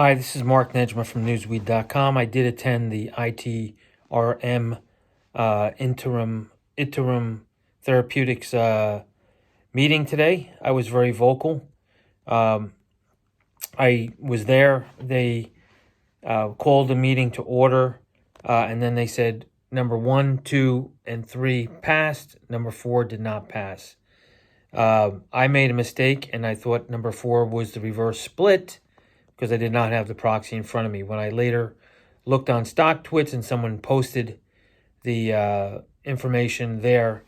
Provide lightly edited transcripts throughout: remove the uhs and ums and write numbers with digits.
Hi, this is Mark Nejma from Newsweed.com. I did attend the ITRM interim therapeutics meeting today. I was very vocal. I was there. They called the meeting to order, and then they said number 1, 2, and 3 passed. Number 4 did not pass. I made a mistake, and I thought number 4 was the reverse split, because I did not have the proxy in front of me. When I later looked on StockTwits and someone posted the information there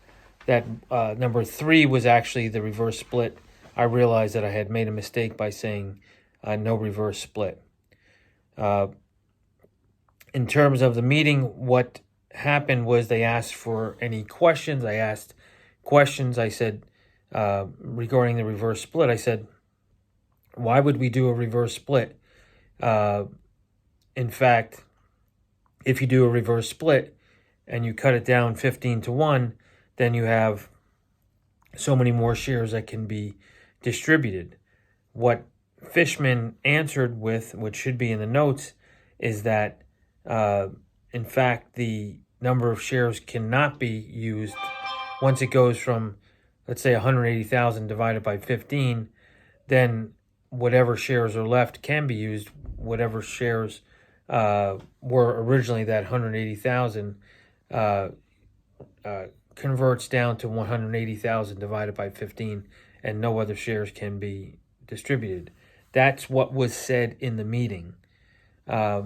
that number 3 was actually the reverse split, I realized that I had made a mistake by saying no reverse split. In terms of the meeting, what happened was they asked for any questions. I asked questions. I said, regarding the reverse split, I said, why would we do a reverse split? In fact, if you do a reverse split and you cut it down 15-1, then you have so many more shares that can be distributed. What Fishman answered with, which should be in the notes, is that, in fact, the number of shares cannot be used once it goes from, let's say, 180,000 divided by 15, then whatever shares are left can be used. Whatever shares were originally that 180,000 converts down to 180,000 divided by 15, and no other shares can be distributed. That's what was said in the meeting. I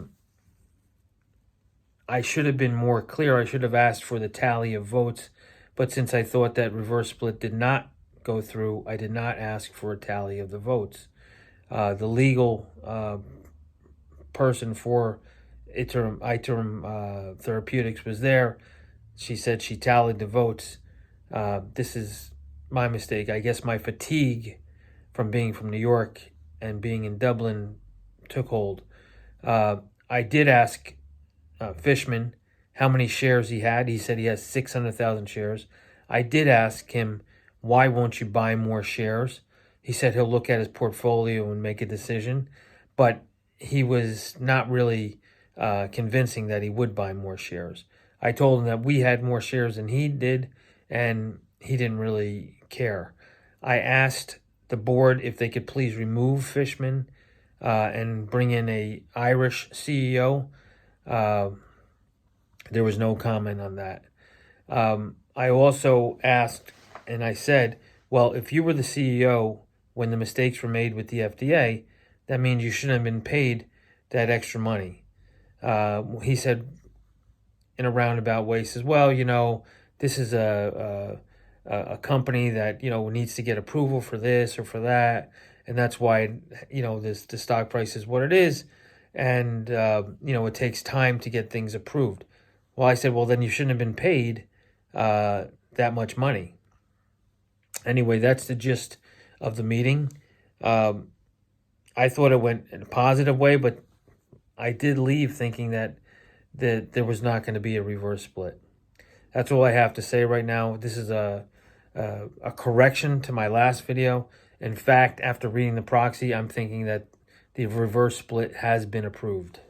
should have been more clear. I should have asked for the tally of votes, but since I thought that reverse split did not go through, I did not ask for a tally of the votes. The legal person for ITRM Therapeutics was there. She said she tallied the votes. This is my mistake. I guess my fatigue from being from New York and being in Dublin took hold. I did ask Fishman how many shares he had. He said he has 600,000 shares. I did ask him, why won't you buy more shares? He said he'll look at his portfolio and make a decision, but he was not really convincing that he would buy more shares. I told him that we had more shares than he did, and he didn't really care. I asked the board if they could please remove Fishman and bring in a Irish CEO. There was no comment on that. I also asked, and I said, well, if you were the CEO when the mistakes were made with the FDA, that means you shouldn't have been paid that extra money. He said, in a roundabout way, says, well, this is a company that, needs to get approval for this or for that. And that's why, the stock price is what it is. And, it takes time to get things approved. Well, I said, well, then you shouldn't have been paid that much money. Anyway, that's the gist of the meeting. I thought it went in a positive way, but I did leave thinking that there was not going to be a reverse split. That's all I have to say right now. This is a correction to my last video. In fact, after reading the proxy, I'm thinking that the reverse split has been approved.